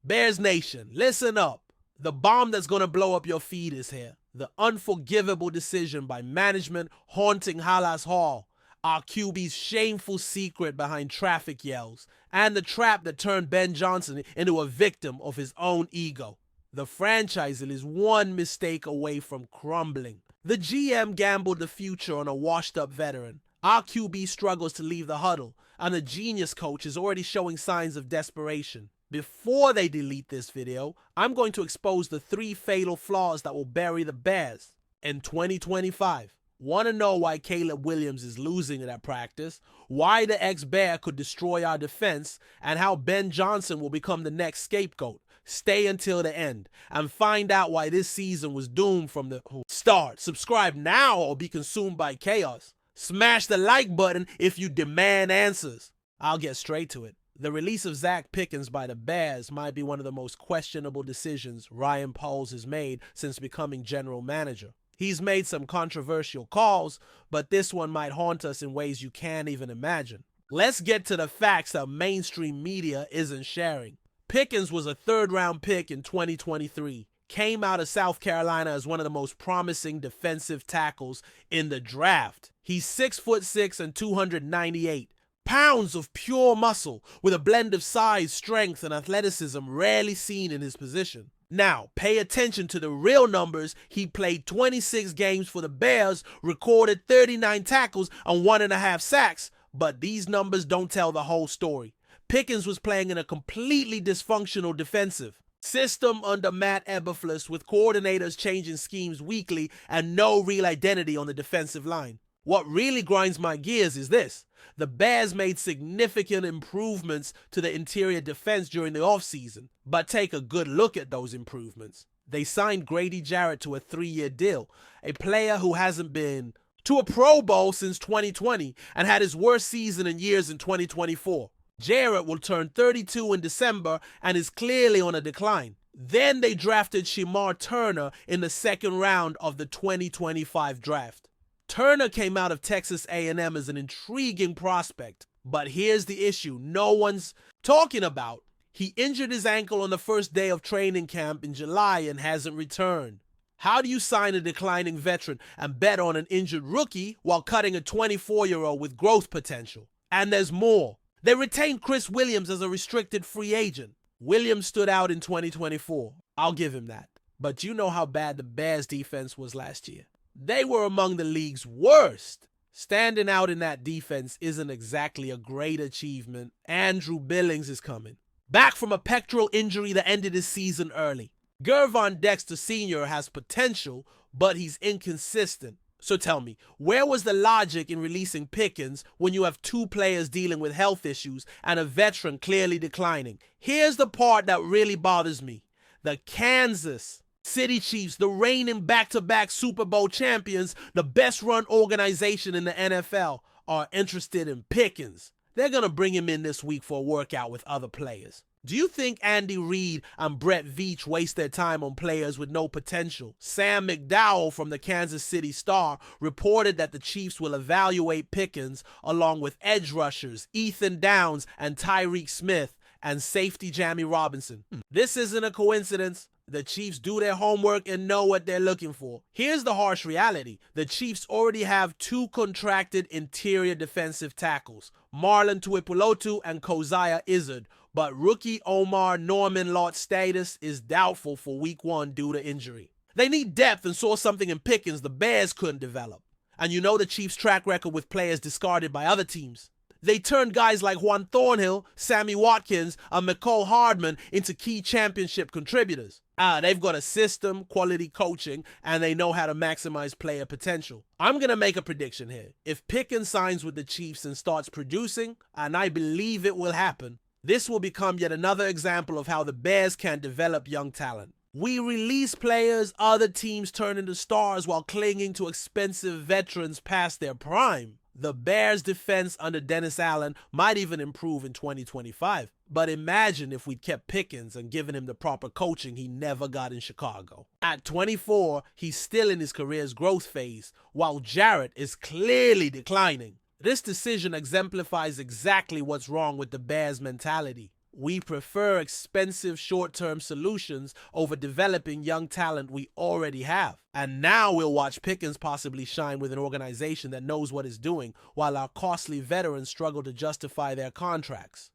Bears Nation, listen up. The bomb that's going to blow up your feed is here. The unforgivable decision by management haunting Halas Hall, our QB's shameful secret behind traffic yells, and the trap that turned Ben Johnson into a victim of his own ego. The franchise is one mistake away from crumbling. The GM gambled the future on a washed-up veteran. Our QB struggles to leave the huddle, and the genius coach is already showing signs of desperation. Before they delete this video, I'm going to expose the 3 fatal flaws that will bury the Bears in 2025. Want to know why Caleb Williams is losing at practice, why the ex-Bear could destroy our defense, and how Ben Johnson will become the next scapegoat. Stay until the end and find out why this season was doomed from the start. Subscribe now or be consumed by chaos. Smash the like button if you demand answers. I'll get straight to it. The release of Zach Pickens by the Bears might be one of the most questionable decisions Ryan Poles has made since becoming general manager. He's made some controversial calls, but this one might haunt us in ways you can't even imagine. Let's get to the facts that mainstream media isn't sharing. Pickens was a 3rd-round pick in 2023. Came out of South Carolina as one of the most promising defensive tackles in the draft. He's 6'6" and 298. Pounds of pure muscle with a blend of size, strength, and athleticism rarely seen in his position. Now, pay attention to the real numbers. He played 26 games for the Bears, recorded 39 tackles and 1.5 sacks, but these numbers don't tell the whole story. Pickens was playing in a completely dysfunctional defensive system under Matt Eberflus, with coordinators changing schemes weekly and no real identity on the defensive line. What really grinds my gears is this. The Bears made significant improvements to the interior defense during the offseason, but take a good look at those improvements. They signed Grady Jarrett to a 3-year deal, a player who hasn't been to a Pro Bowl since 2020 and had his worst season in years in 2024. Jarrett will turn 32 in December and is clearly on a decline. Then they drafted Shemar Turner in the 2nd round of the 2025 draft. Turner came out of Texas A&M as an intriguing prospect, but here's the issue no one's talking about. He injured his ankle on the first day of training camp in July and hasn't returned. How do you sign a declining veteran and bet on an injured rookie while cutting a 24-year-old with growth potential? And there's more. They retained Chris Williams as a restricted free agent. Williams stood out in 2024. I'll give him that. But you know how bad the Bears defense was last year. They were among the league's worst. Standing out in that defense isn't exactly a great achievement. Andrew Billings is coming back from a pectoral injury that ended his season early. Gervon Dexter Sr. has potential, but he's inconsistent. So tell me, where was the logic in releasing Pickens when you have 2 players dealing with health issues and a veteran clearly declining? Here's the part that really bothers me. The Kansas City Chiefs, the reigning back-to-back Super Bowl champions, the best-run organization in the NFL, are interested in Pickens. They're going to bring him in this week for a workout with other players. Do you think Andy Reid and Brett Veach waste their time on players with no potential? Sam McDowell from the Kansas City Star reported that the Chiefs will evaluate Pickens along with edge rushers Ethan Downs and Tyreek Smith and safety Jamie Robinson. This isn't a coincidence. The Chiefs do their homework and know what they're looking for. Here's the harsh reality. The Chiefs already have 2 contracted interior defensive tackles, Marlon Tuipulotu and Keziah Izzard, but rookie Omar Norman-Lott's status is doubtful for week 1 due to injury. They need depth and saw something in Pickens the Bears couldn't develop. And you know the Chiefs' track record with players discarded by other teams. They turned guys like Juan Thornhill, Sammy Watkins, and McCole Hardman into key championship contributors. They've got a system, quality coaching, and they know how to maximize player potential. I'm going to make a prediction here. If Pickens signs with the Chiefs and starts producing, and I believe it will happen, this will become yet another example of how the Bears can develop young talent. We release players, other teams turn into stars while clinging to expensive veterans past their prime. The Bears' defense under Dennis Allen might even improve in 2025. But imagine if we'd kept Pickens and given him the proper coaching he never got in Chicago. At 24, he's still in his career's growth phase, while Jarrett is clearly declining. This decision exemplifies exactly what's wrong with the Bears' mentality. We prefer expensive short-term solutions over developing young talent we already have. And now we'll watch Pickens possibly shine with an organization that knows what it's doing, while our costly veterans struggle to justify their contracts.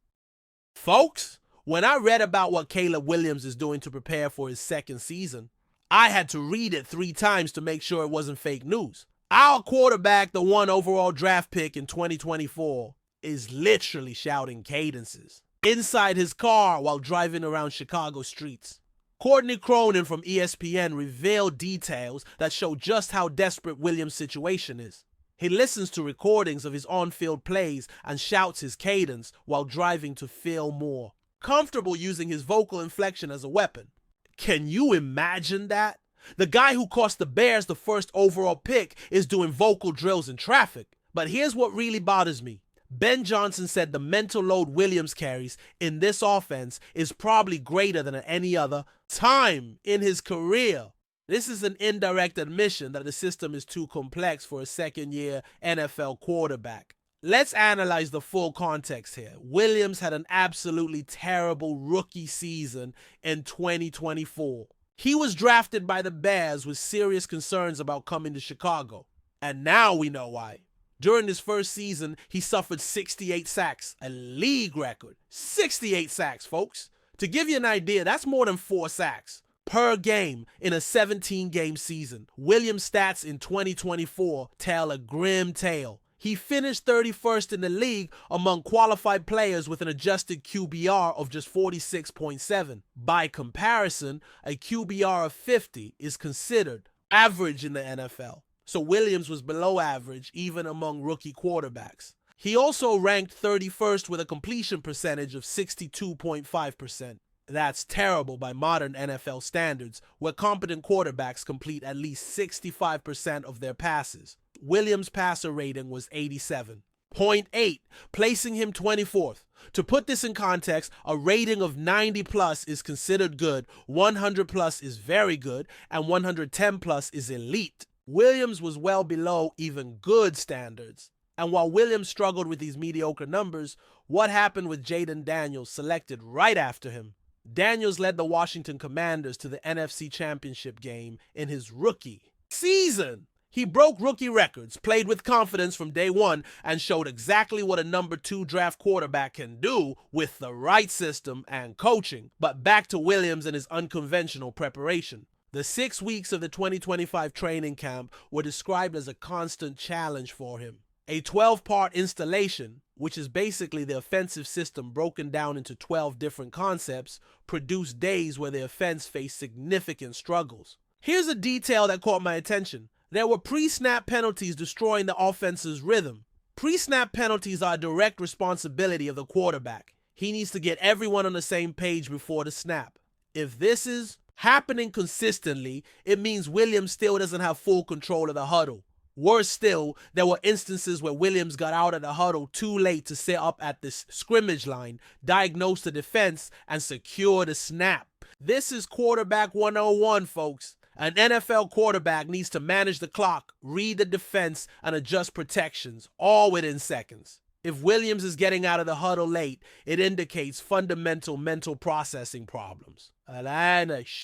Folks, when I read about what Caleb Williams is doing to prepare for his second season, I had to read it 3 times to make sure it wasn't fake news. Our quarterback, the 1 overall draft pick in 2024, is literally shouting cadences inside his car while driving around Chicago streets. Courtney Cronin from ESPN revealed details that show just how desperate Williams' situation is. He listens to recordings of his on-field plays and shouts his cadence while driving to feel more comfortable, using his vocal inflection as a weapon. Can you imagine that? The guy who cost the Bears the first overall pick is doing vocal drills in traffic. But here's what really bothers me. Ben Johnson said the mental load Williams carries in this offense is probably greater than at any other time in his career. This is an indirect admission that the system is too complex for a second-year NFL quarterback. Let's analyze the full context here. Williams had an absolutely terrible rookie season in 2024. He was drafted by the Bears with serious concerns about coming to Chicago. And now we know why. During his first season, he suffered 68 sacks, a league record. 68 sacks, folks. To give you an idea, that's more than 4 sacks per game in a 17-game season. Williams' stats in 2024 tell a grim tale. He finished 31st in the league among qualified players with an adjusted QBR of just 46.7. By comparison, a QBR of 50 is considered average in the NFL. So Williams was below average even among rookie quarterbacks. He also ranked 31st with a completion percentage of 62.5%. That's terrible by modern NFL standards, where competent quarterbacks complete at least 65% of their passes. Williams' passer rating was 87.8, placing him 24th. To put this in context, a rating of 90 plus is considered good, 100 plus is very good, and 110 plus is elite. Williams was well below even good standards. And while Williams struggled with these mediocre numbers, what happened with Jaden Daniels, selected right after him? Daniels led the Washington Commanders to the NFC Championship game in his rookie season. He broke rookie records, played with confidence from day one, and showed exactly what a number 2 draft quarterback can do with the right system and coaching. But back to Williams and his unconventional preparation. The 6 weeks of the 2025 training camp were described as a constant challenge for him. A 12-part installation, which is basically the offensive system broken down into 12 different concepts, produced days where the offense faced significant struggles. Here's a detail that caught my attention. There were pre-snap penalties destroying the offense's rhythm. Pre-snap penalties are a direct responsibility of the quarterback. He needs to get everyone on the same page before the snap. If this is happening consistently, it means Williams still doesn't have full control of the huddle. Worse still, there were instances where Williams got out of the huddle too late to sit up at the scrimmage line, diagnose the defense, and secure the snap. This is quarterback 101, folks. An NFL quarterback needs to manage the clock, read the defense, and adjust protections, all within seconds. If Williams is getting out of the huddle late, it indicates fundamental mental processing problems.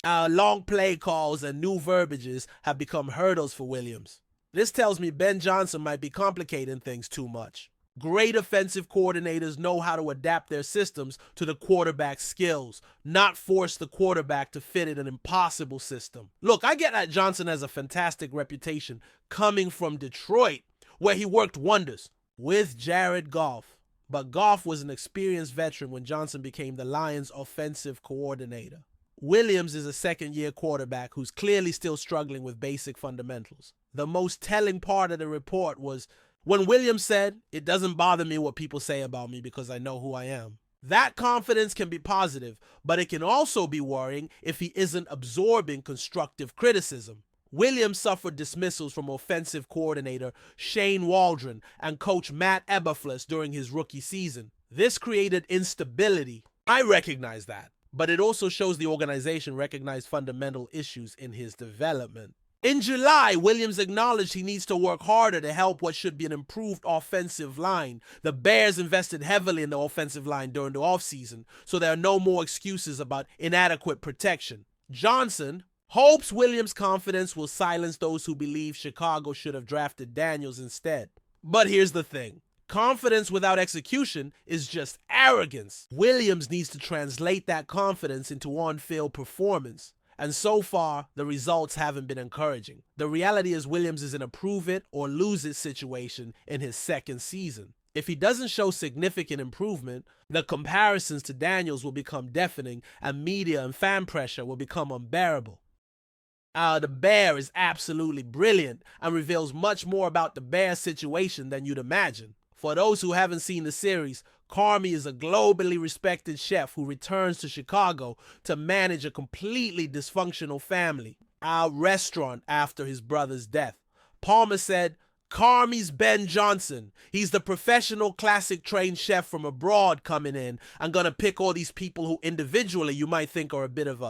Long play calls and new verbiages have become hurdles for Williams. This tells me Ben Johnson might be complicating things too much. Great offensive coordinators know how to adapt their systems to the quarterback's skills, not force the quarterback to fit in an impossible system. Look, I get that Johnson has a fantastic reputation coming from Detroit, where he worked wonders with Jared Goff. But Goff was an experienced veteran when Johnson became the Lions' offensive coordinator. Williams is a second-year quarterback who's clearly still struggling with basic fundamentals. The most telling part of the report was when Williams said, "It doesn't bother me what people say about me because I know who I am." That confidence can be positive, but it can also be worrying if he isn't absorbing constructive criticism. Williams suffered dismissals from offensive coordinator Shane Waldron and coach Matt Eberflus during his rookie season. This created instability. I recognize that, but it also shows the organization recognized fundamental issues in his development. In July, Williams acknowledged he needs to work harder to help what should be an improved offensive line. The Bears invested heavily in the offensive line during the offseason, so there are no more excuses about inadequate protection. Johnson hopes Williams' confidence will silence those who believe Chicago should have drafted Daniels instead. But here's the thing. Confidence without execution is just arrogance. Williams needs to translate that confidence into on-field performance. And so far, the results haven't been encouraging. The reality is Williams is in a prove it or lose it situation in his second season. If he doesn't show significant improvement, the comparisons to Daniels will become deafening and media and fan pressure will become unbearable. The Bear is absolutely brilliant and reveals much more about the Bear situation than you'd imagine. For those who haven't seen the series, Carmy is a globally respected chef who returns to Chicago to manage a completely dysfunctional family, a restaurant after his brother's death. Palmer said, Carmy's Ben Johnson. He's the professional classic trained chef from abroad coming in and gonna pick all these people who individually you might think are a bit of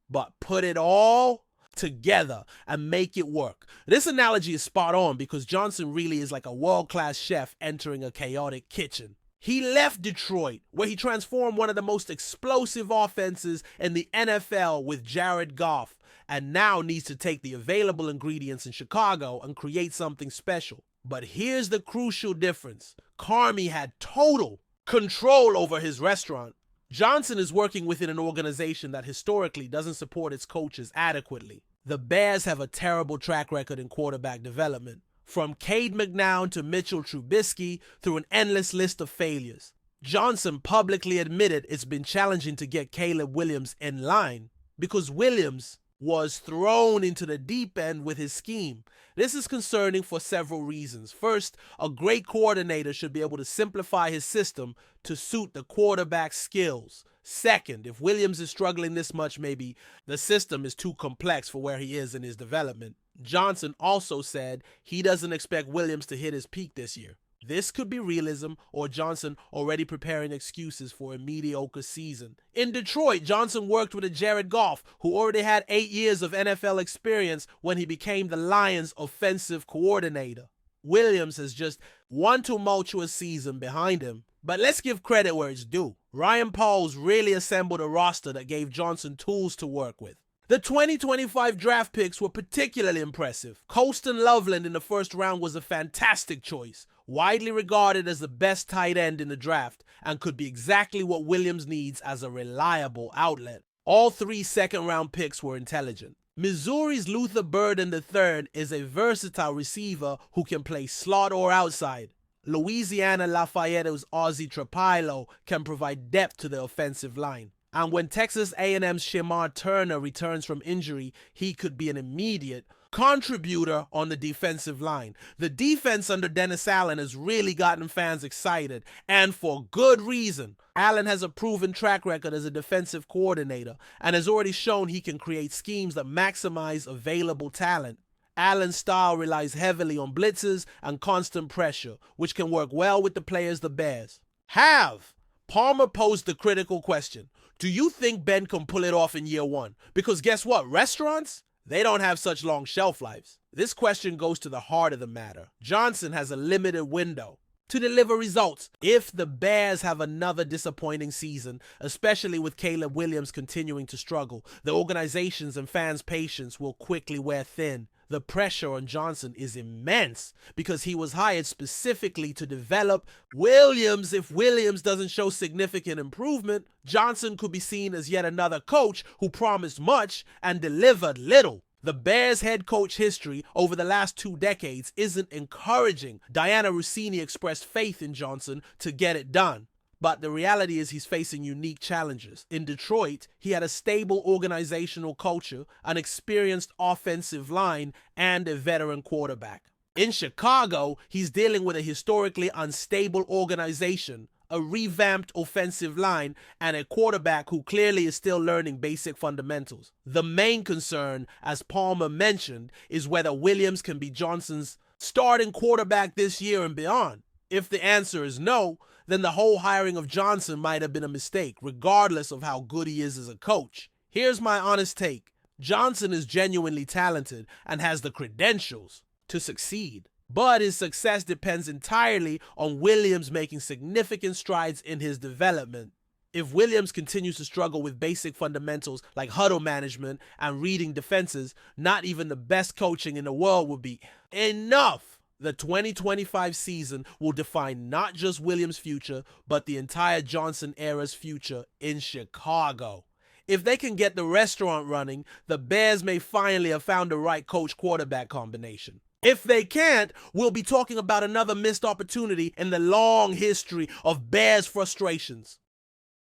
but put it all together and make it work. This analogy is spot on because Johnson really is like a world-class chef entering a chaotic kitchen. He left Detroit, where he transformed one of the most explosive offenses in the NFL with Jared Goff, and now needs to take the available ingredients in Chicago and create something special. But here's the crucial difference. Carmy had total control over his restaurant. Johnson is working within an organization that historically doesn't support its coaches adequately. The Bears have a terrible track record in quarterback development. From Cade McNown to Mitchell Trubisky through an endless list of failures. Johnson publicly admitted it's been challenging to get Caleb Williams in line because Williams was thrown into the deep end with his scheme. This is concerning for several reasons. First, a great coordinator should be able to simplify his system to suit the quarterback's skills. Second, if Williams is struggling this much, maybe the system is too complex for where he is in his development. Johnson also said he doesn't expect Williams to hit his peak this year. This could be realism or Johnson already preparing excuses for a mediocre season. In Detroit, Johnson worked with a Jared Goff who already had 8 years of NFL experience when he became the Lions' offensive coordinator. Williams has just one tumultuous season behind him, but let's give credit where it's due. Ryan Pauls really assembled a roster that gave Johnson tools to work with. The 2025 draft picks were particularly impressive. Colston Loveland in the first round was a fantastic choice, widely regarded as the best tight end in the draft, and could be exactly what Williams needs as a reliable outlet. All 3 second-round picks were intelligent. Missouri's Luther Burden III is a versatile receiver who can play slot or outside. Louisiana Lafayette's Ozzie Trapilo can provide depth to the offensive line. And when Texas A&M's Shemar Turner returns from injury, he could be an immediate contributor on the defensive line. The defense under Dennis Allen has really gotten fans excited, and for good reason. Allen has a proven track record as a defensive coordinator and has already shown he can create schemes that maximize available talent. Allen's style relies heavily on blitzes and constant pressure, which can work well with the players the Bears have. Palmer posed the critical question. Do you think Ben can pull it off in year one? Because guess what? Restaurants? They don't have such long shelf lives. This question goes to the heart of the matter. Johnson has a limited window to deliver results. If the Bears have another disappointing season, especially with Caleb Williams continuing to struggle, the organization's and fans' patience will quickly wear thin. The pressure on Johnson is immense because he was hired specifically to develop Williams. If Williams doesn't show significant improvement, Johnson could be seen as yet another coach who promised much and delivered little. The Bears' head coach history over the last 2 decades isn't encouraging. Diana Rossini expressed faith in Johnson to get it done. But the reality is he's facing unique challenges. In Detroit, he had a stable organizational culture, an experienced offensive line, and a veteran quarterback. In Chicago, he's dealing with a historically unstable organization, a revamped offensive line, and a quarterback who clearly is still learning basic fundamentals. The main concern, as Palmer mentioned, is whether Williams can be Johnson's starting quarterback this year and beyond. If the answer is no, then the whole hiring of Johnson might have been a mistake, regardless of how good he is as a coach. Here's my honest take. Johnson is genuinely talented and has the credentials to succeed, but his success depends entirely on Williams making significant strides in his development. If Williams continues to struggle with basic fundamentals like huddle management and reading defenses, not even the best coaching in the world will be enough. The 2025 season will define not just Williams' future, but the entire Johnson era's future in Chicago. If they can get the restaurant running, the Bears may finally have found the right coach-quarterback combination. If they can't, we'll be talking about another missed opportunity in the long history of Bears frustrations.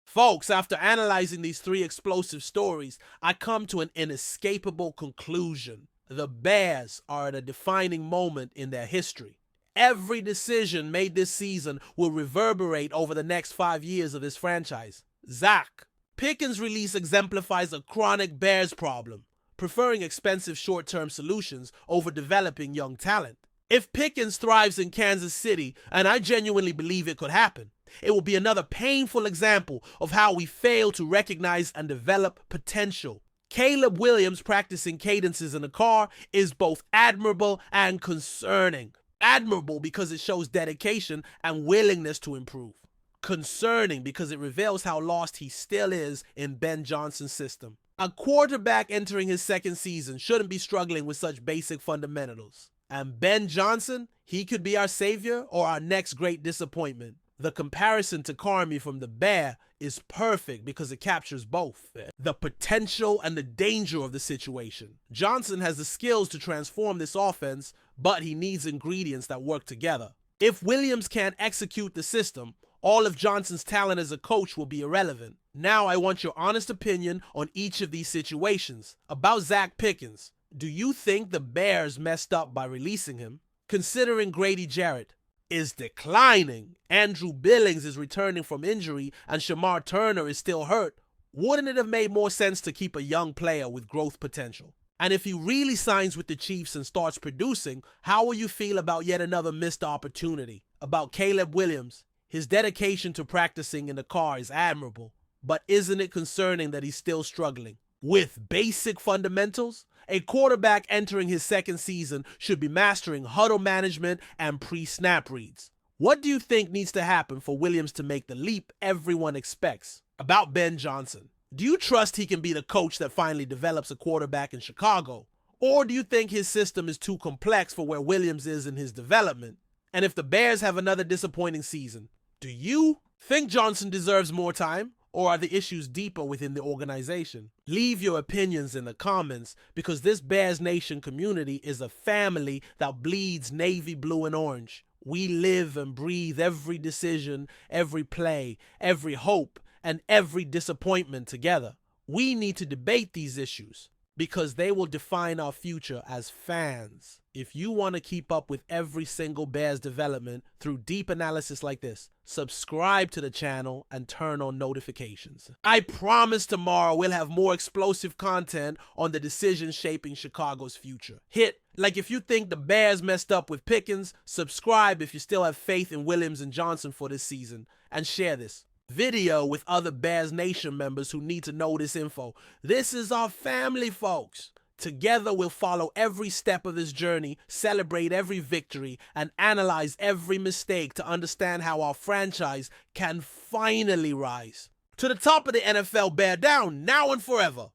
Folks, after analyzing these three explosive stories, I come to an inescapable conclusion. The Bears are at a defining moment in their history. Every decision made this season will reverberate over the next 5 years of this franchise. Zach, Pickens' release exemplifies a chronic Bears problem, preferring expensive short-term solutions over developing young talent. If Pickens thrives in Kansas City, and I genuinely believe it could happen, it will be another painful example of how we fail to recognize and develop potential. Caleb Williams practicing cadences in a car is both admirable and concerning. Admirable because it shows dedication and willingness to improve. Concerning because it reveals how lost he still is in Ben Johnson's system. A quarterback entering his second season shouldn't be struggling with such basic fundamentals. And Ben Johnson, he could be our savior or our next great disappointment. The comparison to Carmi from the Bear is perfect because it captures both the potential and the danger of the situation. Johnson has the skills to transform this offense, but he needs ingredients that work together. If Williams can't execute the system, all of Johnson's talent as a coach will be irrelevant. Now I want your honest opinion on each of these situations. About Zach Pickens, do you think the Bears messed up by releasing him? Considering Grady Jarrett is declining, Andrew Billings is returning from injury, and Shamar Turner is still hurt, wouldn't it have made more sense to keep a young player with growth potential? And if he really signs with the Chiefs and starts producing, how will you feel about yet another missed opportunity? About Caleb Williams, his dedication to practicing in the car is admirable, but isn't it concerning that he's still struggling with basic fundamentals? A quarterback entering his second season should be mastering huddle management and pre-snap reads. What do you think needs to happen for Williams to make the leap everyone expects? About Ben Johnson, do you trust he can be the coach that finally develops a quarterback in Chicago? Or do you think his system is too complex for where Williams is in his development? And if the Bears have another disappointing season, do you think Johnson deserves more time? Or are the issues deeper within the organization? Leave your opinions in the comments because this Bears Nation community is a family that bleeds navy blue and orange. We live and breathe every decision, every play, every hope, and every disappointment together. We need to debate these issues because they will define our future as fans. If you want to keep up with every single Bears development through deep analysis like this, subscribe to the channel and turn on notifications. I promise tomorrow we'll have more explosive content on the decisions shaping Chicago's future. Hit like if you think the Bears messed up with Pickens, subscribe if you still have faith in Williams and Johnson for this season, and share this video with other Bears Nation members who need to know this info. This is our family, folks. Together we'll follow every step of this journey, celebrate every victory, and analyze every mistake to understand how our franchise can finally rise to the top of the NFL Bear down now and forever.